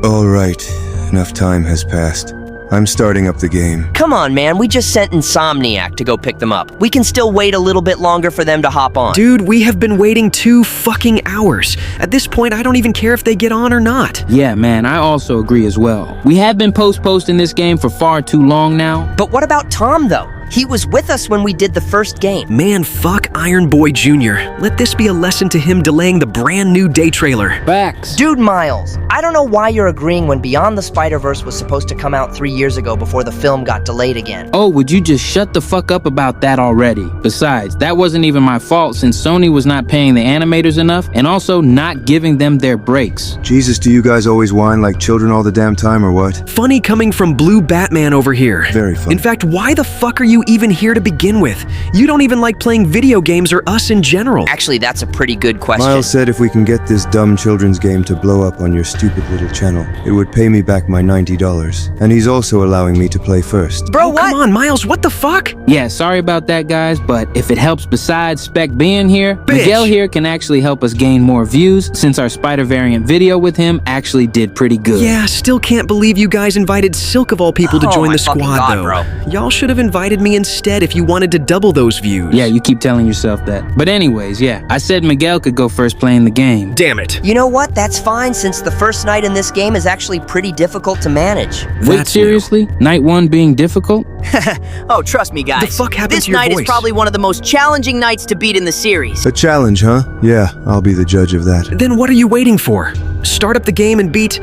All right, enough time has passed. I'm starting up the game. Come on, man, we just sent Insomniac to go pick them up. We can still wait a little bit longer for them to hop on. Dude, we have been waiting 2 fucking hours. At this point, I don't even care if they get on or not. Yeah, man, I also agree as well. We have been posting this game for far too long now. But what about Tom, though? He was with us when we did the first game. Man, fuck Iron Boy Jr. Let this be a lesson to him delaying the brand new day trailer. Facts. Dude, Miles, I don't know why you're agreeing when Beyond the Spider-Verse was supposed to come out 3 years ago before the film got delayed again. Oh, would you just shut the fuck up about that already? Besides, that wasn't even my fault since Sony was not paying the animators enough and also not giving them their breaks. Jesus, do you guys always whine like children all the damn time or what? Funny coming from Blue Batman over here. Very funny. In fact, why the fuck are you even here to begin with? You don't even like playing video games or us in general. Actually, that's a pretty good question. Miles said if we can get this dumb children's game to blow up on your stupid little channel, it would pay me back my $90. And he's also allowing me to play first. Bro, Oh, what? come on, Miles, what the fuck? Yeah, sorry about that, guys, but if it helps besides Spec being here, Bitch. Miguel here can actually help us gain more views since our Spider variant video with him actually did pretty good. Yeah, still can't believe you guys invited Silk of all people to Oh join my the squad, fucking God, though. bro. Y'all should have invited me instead if you wanted to double those views. Yeah, you keep telling yourself that. But anyways, yeah, I said Miguel could go first playing the game. Damn it. You know what? That's fine, since the first night in this game is actually pretty difficult to manage. Wait, That's seriously? Night 1 being difficult? Oh, trust me, guys. The fuck happened this to your night voice? is probably one of the most challenging nights to beat in the series. A challenge, huh? Yeah, I'll be the judge of that. Then what are you waiting for? Start up the game and beat,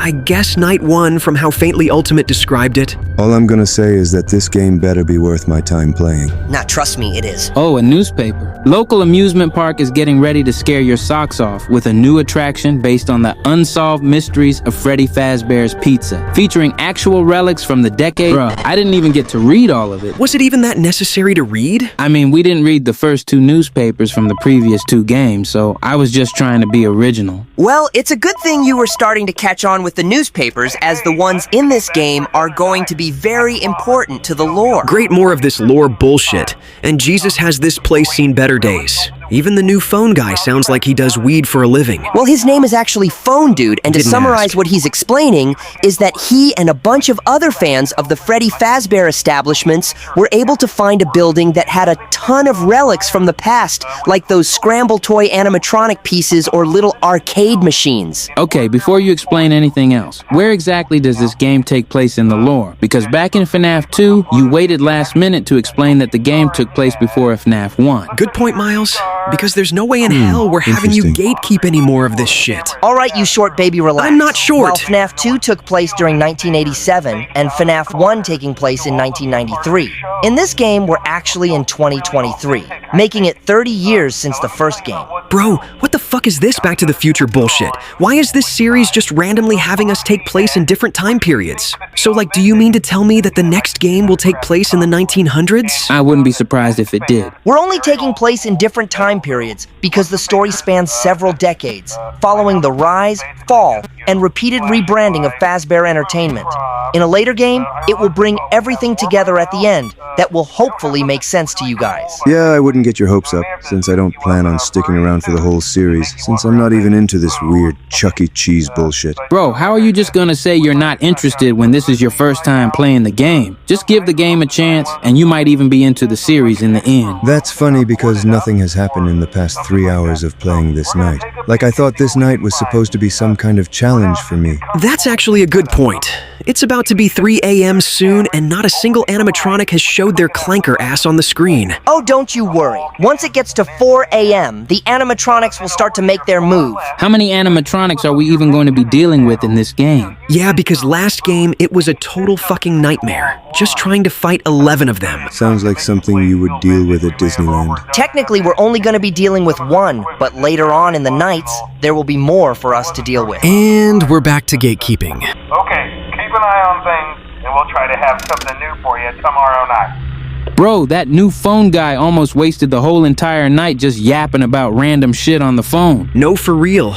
I guess night 1 from how Faintly Ultimate described it. All I'm gonna say is that this game better be worth my time playing. Nah, trust me, it is. Oh, a newspaper. Local amusement park is getting ready to scare your socks off with a new attraction based on the unsolved mysteries of Freddy Fazbear's Pizza, featuring actual relics from the decade. Bruh, I didn't even get to read all of it. Was it even that necessary to read? I mean, we didn't read the first 2 newspapers from the previous 2 games, so I was just trying to be original. Well, it's a good thing you were starting to catch on with the newspapers, as the ones in this game are going to be very important to the lore. Great, more of this lore bullshit. And Jesus has this place seen better days. Even the new phone guy sounds like he does weed for a living. Well, his name is actually Phone Dude, and to Didn't summarize ask. what he's explaining is that he and a bunch of other fans of the Freddy Fazbear establishments were able to find a building that had a ton of relics from the past, like those scramble toy animatronic pieces or little arcade machines. Okay, before you explain anything else, where exactly does this game take place in the lore? Because back in FNAF 2, you waited last minute to explain that the game took place before FNAF 1. Good point, Miles. Because there's no way in hell we're having you interesting. gatekeep any more of this shit. All right, you short baby, relax. I'm not short. While FNAF 2 took place during 1987 and FNAF 1 taking place in 1993. In this game, we're actually in 2023, making it 30 years since the first game. Bro, what the fuck is this Back to the Future bullshit? Why is this series just randomly having us take place in different time periods? So, like, do you mean to tell me that the next game will take place in the 1900s? I wouldn't be surprised if it did. We're only taking place in different time periods because the story spans several decades, following the rise, fall, and repeated rebranding of Fazbear Entertainment. In a later game, it will bring everything together at the end that will hopefully make sense to you guys. Yeah, I wouldn't get your hopes up, since I don't plan on sticking around for the whole series, since I'm not even into this weird Chuck E. Cheese bullshit. Bro, how are you just gonna say you're not interested when this is your first time playing the game? Just give the game a chance, and you might even be into the series in the end. That's funny because nothing has happened in the past 3 hours of playing this night. Like I thought this night was supposed to be some kind of challenge for me. That's actually a good point. It's about to be 3 a.m. soon, and not a single animatronic has showed their clanker ass on the screen. Oh, don't you worry. Once it gets to 4 a.m., the animatronics will start to make their move. How many animatronics are we even going to be dealing with in this game? Yeah, because last game, it was a total fucking nightmare. Just trying to fight 11 of them. Sounds like something you would deal with at Disneyland. Technically, we're only going to be dealing with one, but later on in the nights, there will be more for us to deal with. And we're back to gatekeeping. Okay, keep an eye on things, and we'll try to have something new for you tomorrow night. Bro, that new phone guy almost wasted the whole entire night just yapping about random shit on the phone. No, for real.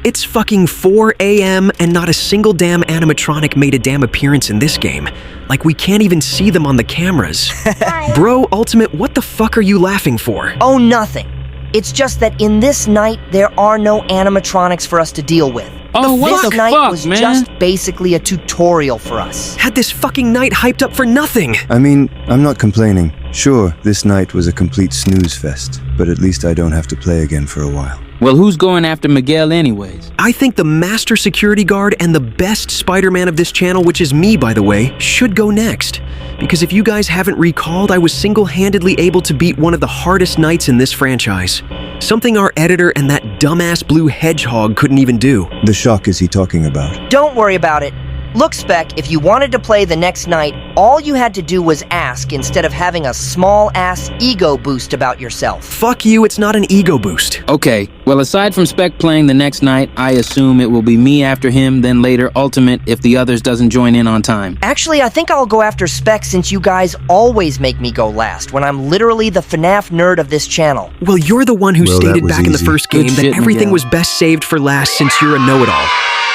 It's fucking 4 a.m. and not a single damn animatronic made a damn appearance in this game. Like, we can't even see them on the cameras. Bro, Ultimate, what the fuck are you laughing for? Oh, nothing. It's just that in this night, there are no animatronics for us to deal with. Oh, what This the night fuck, was man? just basically a tutorial for us. Had this fucking night hyped up for nothing. I mean, I'm not complaining. Sure, this night was a complete snooze fest, but at least I don't have to play again for a while. Well, who's going after Miguel anyways? I think the master security guard and the best Spider-Man of this channel, which is me, by the way, should go next. Because if you guys haven't recalled, I was single-handedly able to beat one of the hardest nights in this franchise. Something our editor and that dumbass blue hedgehog couldn't even do. The shock is he talking about? Don't worry about it. Look, Spec, if you wanted to play the next night, all you had to do was ask instead of having a small-ass ego boost about yourself. Fuck you, it's not an ego boost. Okay, well, aside from Spec playing the next night, I assume it will be me after him, then later Ultimate if the others doesn't join in on time. Actually, I think I'll go after Spec since you guys always make me go last when I'm literally the FNAF nerd of this channel. Well, you're the one who Well, that stated was back in the easy. first Good game that shit, everything Miguel. was best saved for last since you're a know-it-all.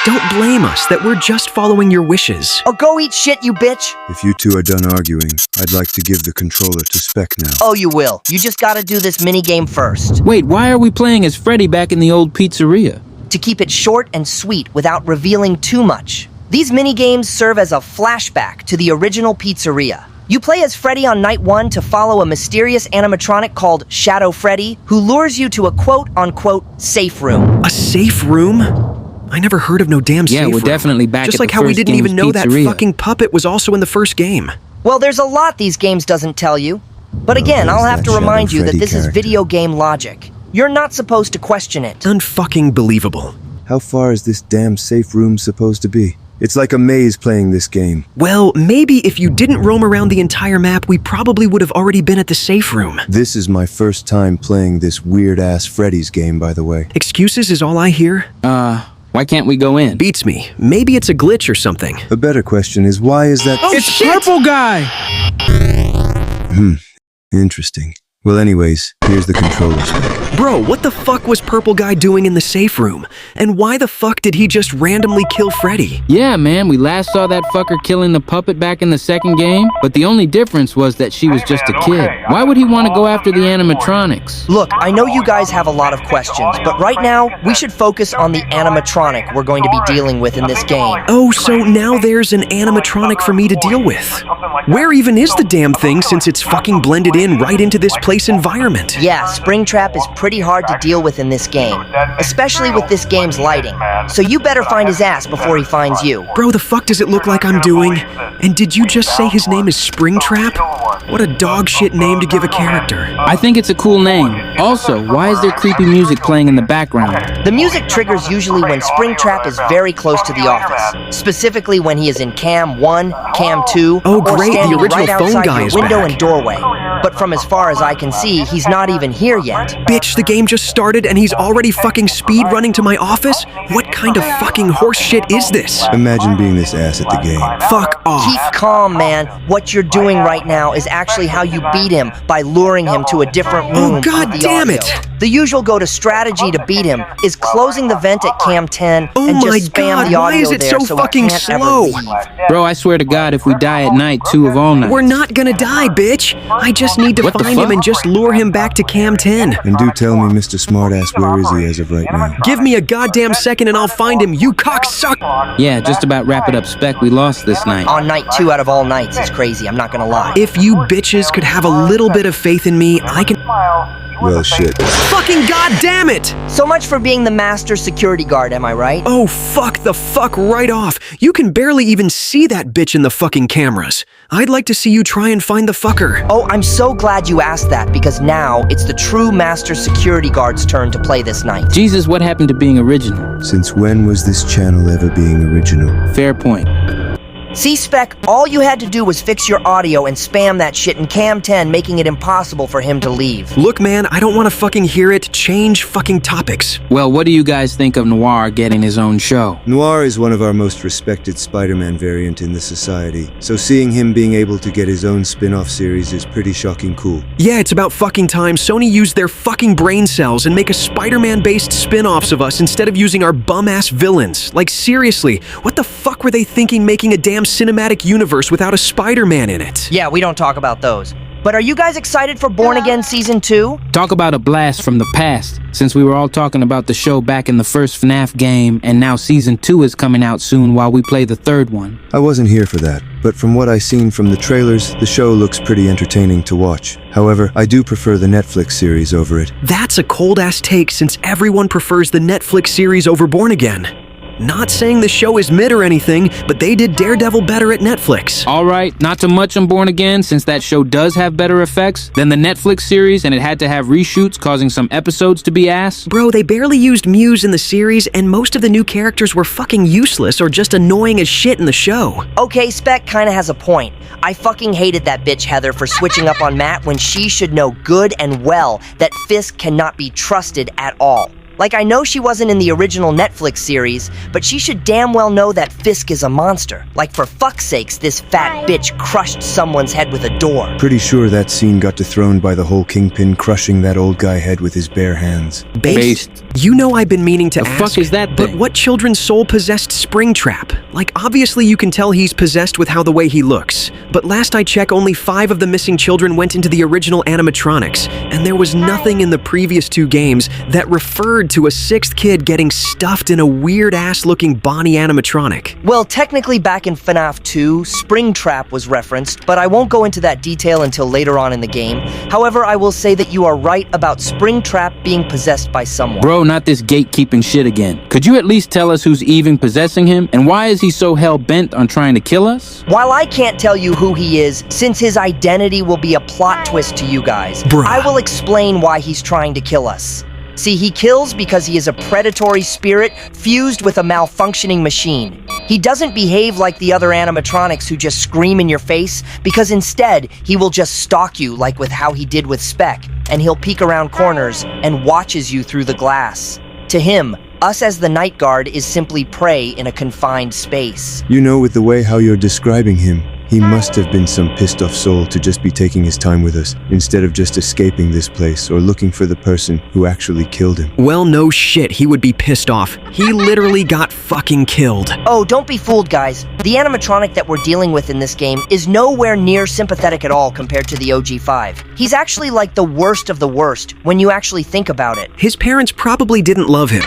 Don't blame us that we're just following your wishes. Oh, go eat shit, you bitch! If you two are done arguing, I'd like to give the controller to Spec now. Oh, you will. You just gotta do this minigame first. Wait, why are we playing as Freddy back in the old pizzeria? To keep it short and sweet without revealing too much. These minigames serve as a flashback to the original pizzeria. You play as Freddy on night 1 to follow a mysterious animatronic called Shadow Freddy, who lures you to a quote-unquote safe room. A safe room? I never heard of no damn safe Yeah, we're room. definitely back Just at like the how we first didn't even game's know that pizzeria. fucking puppet was also in the first game. Well, there's a lot these games doesn't tell you. But again, there's I'll have that to remind Shadow you that Freddy this is character. video game logic. You're not supposed to question it. Unfucking believable. How far is this damn safe room supposed to be? It's like a maze playing this game. Well, maybe if you didn't roam around the entire map, we probably would have already been at the safe room. This is my first time playing this weird-ass Freddy's game, by the way. Excuses is all I hear. Why can't we go in? Beats me. Maybe it's a glitch or something. A better question is, why is that— It's Purple Guy! Interesting. Well, anyways, here's the controller Spec. Bro, what the fuck was Purple Guy doing in the safe room? And why the fuck did he just randomly kill Freddy? Yeah, man, we last saw that fucker killing the puppet back in the second game, but the only difference was that she was just a kid. Why would he want to go after the animatronics? Look, I know you guys have a lot of questions, but right now, we should focus on the animatronic we're going to be dealing with in this game. Oh, so now there's an animatronic for me to deal with. Where even is the damn thing since it's fucking blended in right into this place environment? Yeah, Springtrap is pretty hard to deal with in this game, especially with this game's lighting. So you better find his ass before he finds you. Bro, the fuck does it look like I'm doing? And did you just say his name is Springtrap? What a dog shit name to give a character. I think it's a cool name. Also, why is there creepy music playing in the background? The music triggers usually when Springtrap is very close to the office, specifically when he is in Cam 1, Cam 2, Oh, or great, the standing original right phone outside guy your is window back. and doorway. But from as far as I can see, he's not even here yet. Bitch, the game just started and he's already fucking speed running to my office? What kind of fucking horse shit is this? Imagine being this ass at the game. Fuck off. Keep calm, man. What you're doing right now is actually how you beat him, by luring him to a different room. Oh, God with the damn audio. it. The usual go-to strategy to beat him is closing the vent at Cam 10 Oh and my just spam God, the why audio is it there so he fucking can't slow? ever leave. Bro, I swear to God, if we die at night, 2 of all nights. We're not gonna die, bitch. I just need to What the find him fuck? and just lure him back to Cam 10. And do tell me, Mr. Smartass, where is he as of right now? Give me a goddamn second and I'll find him, you cocksuck! Yeah, just about wrap it up, Spec. We lost this night. On night 2 out of all nights is crazy, I'm not gonna lie. If you bitches could have a little bit of faith in me, I can— Well, shit. Fucking goddamn it! So much for being the master security guard, am I right? Oh, fuck the fuck right off. You can barely even see that bitch in the fucking cameras. I'd like to see you try and find the fucker. Oh, I'm so glad you asked that, because now it's the true master security guard's turn to play this night. Jesus, what happened to being original? Since when was this channel ever being original? Fair point. See, Spec, all you had to do was fix your audio and spam that shit in Cam 10, making it impossible for him to leave. Look, man, I don't want to fucking hear it. Change fucking topics. Well, what do you guys think of Noir getting his own show? Noir is one of our most respected Spider-Man variant in the society, so seeing him being able to get his own spin-off series is pretty shocking cool. Yeah, it's about fucking time Sony used their fucking brain cells and make a Spider-Man-based spin-offs of us instead of using our bum-ass villains. Like, seriously, what the fuck were they thinking making a damn cinematic universe without a Spider-Man in it? Yeah, we don't talk about those. But are you guys excited for Born Again Season 2? Talk about a blast from the past, since we were all talking about the show back in the first FNAF game, and now Season 2 is coming out soon while we play the third one. I wasn't here for that, but from what I've seen from the trailers, the show looks pretty entertaining to watch. However, I do prefer the Netflix series over it. That's a cold-ass take since everyone prefers the Netflix series over Born Again. Not saying the show is mid or anything, but they did Daredevil better at Netflix. Alright, not too much on Born Again since that show does have better effects than the Netflix series and it had to have reshoots causing some episodes to be ass. Bro, they barely used Muse in the series and most of the new characters were fucking useless or just annoying as shit in the show. Okay, Spec kinda has a point. I fucking hated that bitch Heather for switching up on Matt when she should know good and well that Fisk cannot be trusted at all. Like, I know she wasn't in the original Netflix series, but she should damn well know that Fisk is a monster. Like, for fuck's sakes, this fat bitch crushed someone's head with a door. Pretty sure that scene got dethroned by the whole Kingpin crushing that old guy head with his bare hands. Based. You know I've been meaning to The ask, fuck is that but thing? what children's soul possessed Springtrap? Like, obviously you can tell he's possessed with how the way he looks. But last I checked, only 5 of the missing children went into the original animatronics, and there was nothing in the previous 2 games that referred to a 6th kid getting stuffed in a weird-ass looking Bonnie animatronic. Well, technically back in FNAF 2, Springtrap was referenced, but I won't go into that detail until later on in the game. However, I will say that you are right about Springtrap being possessed by someone. Bro, not this gatekeeping shit again. Could you at least tell us who's even possessing him, and why is he so hell-bent on trying to kill us? While I can't tell you who he is, since his identity will be a plot twist to you guys, Bruh. I will explain why he's trying to kill us. See, he kills because he is a predatory spirit fused with a malfunctioning machine. He doesn't behave like the other animatronics who just scream in your face, because instead, he will just stalk you like with how he did with Spec, and he'll peek around corners and watches you through the glass. To him, us as the night guard is simply prey in a confined space. You know, with the way how you're describing him, he must have been some pissed off soul to just be taking his time with us, instead of just escaping this place or looking for the person who actually killed him. Well, no shit, he would be pissed off. He literally got fucking killed. Oh, don't be fooled, guys. The animatronic that we're dealing with in this game is nowhere near sympathetic at all compared to the OG5. He's actually like the worst of the worst when you actually think about it. His parents probably didn't love him.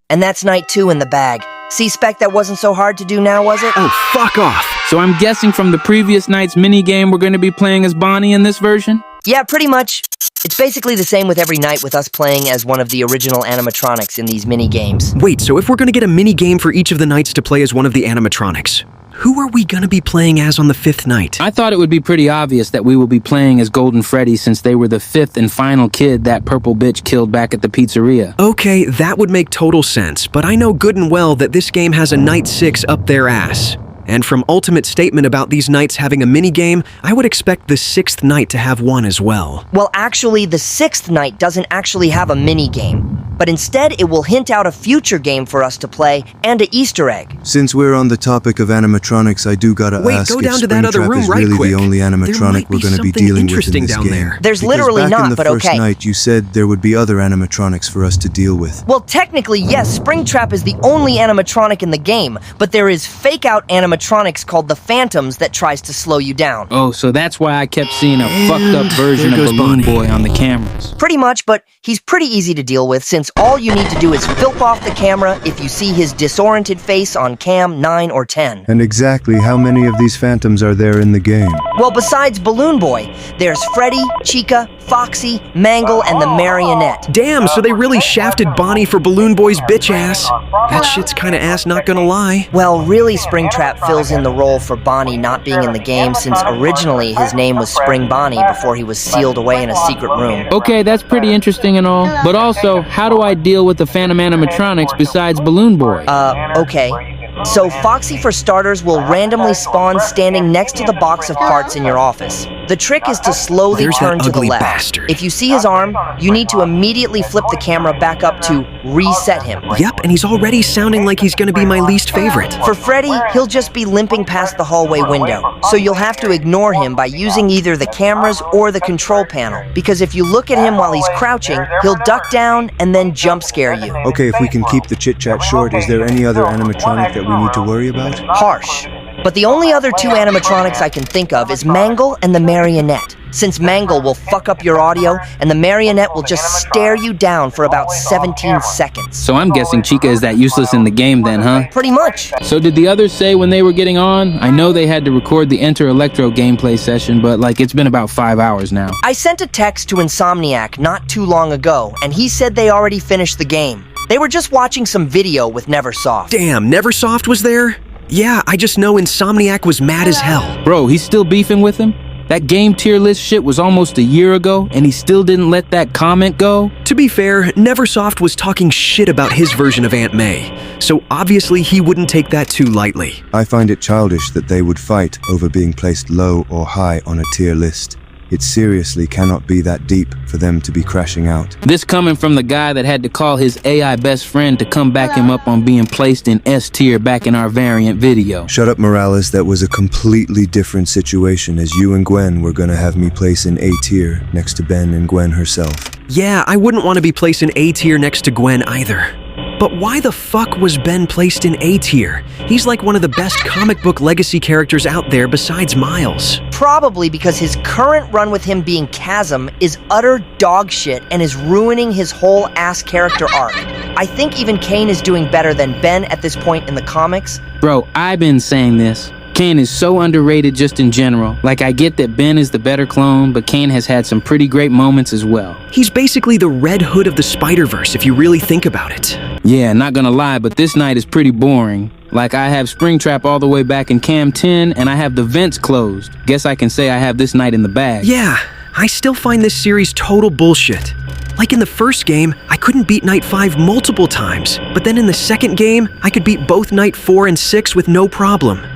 And that's night 2 in the bag. See, Spec, that wasn't so hard to do now, was it? Oh, fuck off. So I'm guessing from the previous night's minigame we're going to be playing as Bonnie in this version? Yeah, pretty much. It's basically the same with every night with us playing as one of the original animatronics in these mini-games. Wait, so if we're gonna get a mini game for each of the nights to play as one of the animatronics, who are we gonna be playing as on the 5th night? I thought it would be pretty obvious that we will be playing as Golden Freddy since they were the 5th and final kid that purple bitch killed back at the pizzeria. Okay, that would make total sense, but I know good and well that this game has a night 6 up their ass. And from Ultimate's statement about these nights having a minigame, I would expect the 6th night to have one as well. Well, actually, the 6th night doesn't actually have a mini-game, but instead it will hint out a future game for us to play and an Easter egg. Since we're on the topic of animatronics, I do gotta Wait, ask go if down to that other Springtrap room is right really quick. the only There animatronic might we're be gonna be something dealing with in interesting this down game. there. There's Because literally back not, in the but first okay. night, you said there would be other animatronics for us to deal with. Well, technically, yes, Springtrap is the only animatronic in the game, but there is fake-out animatronics called the Phantoms that tries to slow you down. Oh, so that's why I kept seeing a fucked up version there of goes Balloon Bonnie. Boy on the cameras. Pretty much, but he's pretty easy to deal with since all you need to do is filp off the camera if you see his disoriented face on cam 9 or 10. And exactly how many of these phantoms are there in the game? Well, besides Balloon Boy, there's Freddy, Chica, Foxy, Mangle, and the Marionette. Damn, so they really shafted Bonnie for Balloon Boy's bitch ass. That shit's kinda ass, not gonna lie. Well, really, Springtrap fills in the role for Bonnie not being in the game since originally his name was Spring Bonnie before he was sealed away in a secret room. Okay, that's pretty interesting and all, but also, how do I deal with the Phantom animatronics besides Balloon Boy? Okay. So Foxy, for starters, will randomly spawn standing next to the box of parts in your office. The trick is to slowly There's turn that to the ugly left. bastard. If you see his arm, you need to immediately flip the camera back up to reset him. Yep, and he's already sounding like he's gonna be my least favorite. For Freddy, he'll just be limping past the hallway window, so you'll have to ignore him by using either the cameras or the control panel, because if you look at him while he's crouching, he'll duck down and then jump scare you. Okay, if we can keep the chit-chat short, is there any other animatronic that we need to worry about? Harsh. But the only other 2 animatronics I can think of is Mangle and the Marionette. since Mangle will fuck up your audio and the marionette will just stare you down for about 17 seconds. So I'm guessing Chica is that useless in the game then, huh? Pretty much. So did the others say when they were getting on? I know they had to record the Enter Electro gameplay session, but like it's been about 5 hours now. I sent a text to Insomniac not too long ago, and he said they already finished the game. They were just watching some video with Neversoft. Damn, Neversoft was there? Yeah, I just know Insomniac was mad as hell. Bro, he's still beefing with him? That game tier list shit was almost a year ago, and he still didn't let that comment go? To be fair, Neversoft was talking shit about his version of Aunt May, so obviously he wouldn't take that too lightly. I find it childish that they would fight over being placed low or high on a tier list. It seriously cannot be that deep for them to be crashing out. This coming from the guy that had to call his AI best friend to come back him up on being placed in S tier back in our variant video. Shut up, Morales. That was a completely different situation, as you and Gwen were gonna have me place in A tier next to Ben and Gwen herself. Yeah, I wouldn't want to be placed in A tier next to Gwen either. But why the fuck was Ben placed in A tier? He's like one of the best comic book legacy characters out there besides Miles. Probably because his current run with him being Chasm is utter dog shit and is ruining his whole ass character arc. I think even Kane is doing better than Ben at this point in the comics. Bro, I've been saying this. Kane is so underrated just in general. Like, I get that Ben is the better clone, but Kane has had some pretty great moments as well. He's basically the Red Hood of the Spider-Verse if you really think about it. Yeah, not gonna lie, but this night is pretty boring. Like, I have Springtrap all the way back in Cam 10, and I have the vents closed. Guess I can say I have this night in the bag. Yeah, I still find this series total bullshit. Like in the first game, I couldn't beat Night 5 multiple times, but then in the second game, I could beat both Night 4 and 6 with no problem.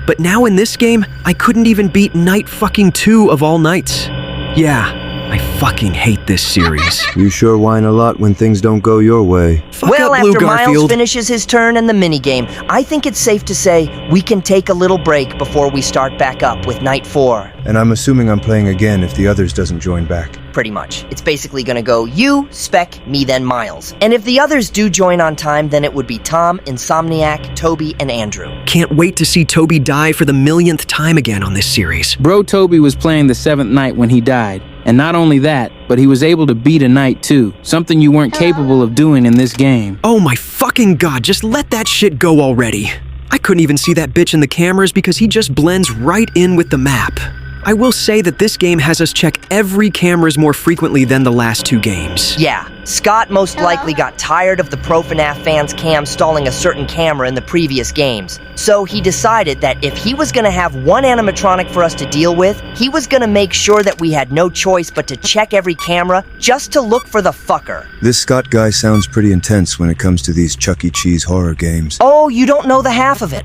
But now in this game, I couldn't even beat Night fucking 2 of all nights. Yeah, I fucking hate this series. You sure whine a lot when things don't go your way. Fuck Well, up, Blue after Miles Garfield. finishes his turn in the minigame, I think it's safe to say we can take a little break before we start back up with Night 4. And I'm assuming I'm playing again if the others doesn't join back. Pretty much. It's basically gonna go you, Spec, me, then Miles. And if the others do join on time, then it would be Tom, Insomniac, Tobey, and Andrew. Can't wait to see Tobey die for the millionth time again on this series. Bro Tobey was playing the 7th night when he died. And not only that, but he was able to beat a night too. Something you weren't capable of doing in this game. Oh my fucking god, just let that shit go already. I couldn't even see that bitch in the cameras because he just blends right in with the map. I will say that this game has us check every cameras more frequently than the last 2 games. Yeah, Scott most likely got tired of the pro FNAF fans' cam stalling a certain camera in the previous games. So he decided that if he was gonna have one animatronic for us to deal with, he was gonna make sure that we had no choice but to check every camera just to look for the fucker. This Scott guy sounds pretty intense when it comes to these Chuck E. Cheese horror games. Oh, you don't know the half of it.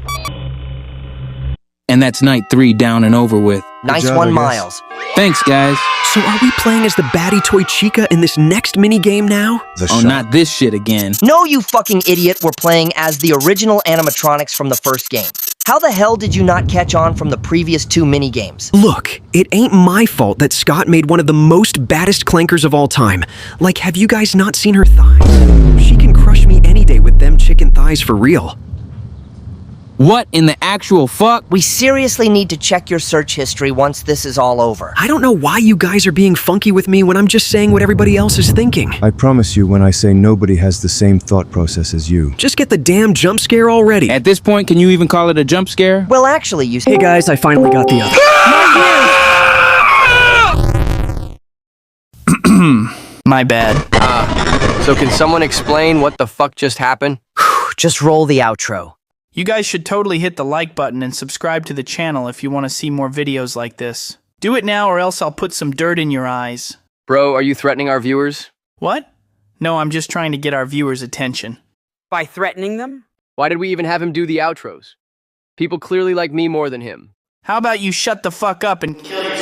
And that's night 3 down and over with. Nice job, one, I guess. Miles. Thanks, guys. So are we playing as the baddie toy Chica in this next minigame now? The Oh, shot. not this shit again. No, you fucking idiot, we're playing as the original animatronics from the first game. How the hell did you not catch on from the previous 2 minigames? Look, it ain't my fault that Scott made one of the most baddest clankers of all time. Like, have you guys not seen her thighs? She can crush me any day with them chicken thighs for real. What in the actual fuck? We seriously need to check your search history once this is all over. I don't know why you guys are being funky with me when I'm just saying what everybody else is thinking. I promise you when I say nobody has the same thought process as you. Just get the damn jump scare already. At this point, can you even call it a jump scare? Well, actually, you Hey guys, I finally got the other. My bad. So can someone explain what the fuck just happened? Just roll the outro. You guys should totally hit the like button and subscribe to the channel if you want to see more videos like this. Do it now or else I'll put some dirt in your eyes. Bro, are you threatening our viewers? What? No, I'm just trying to get our viewers' attention. By threatening them? Why did we even have him do the outros? People clearly like me more than him. How about you shut the fuck up and kill your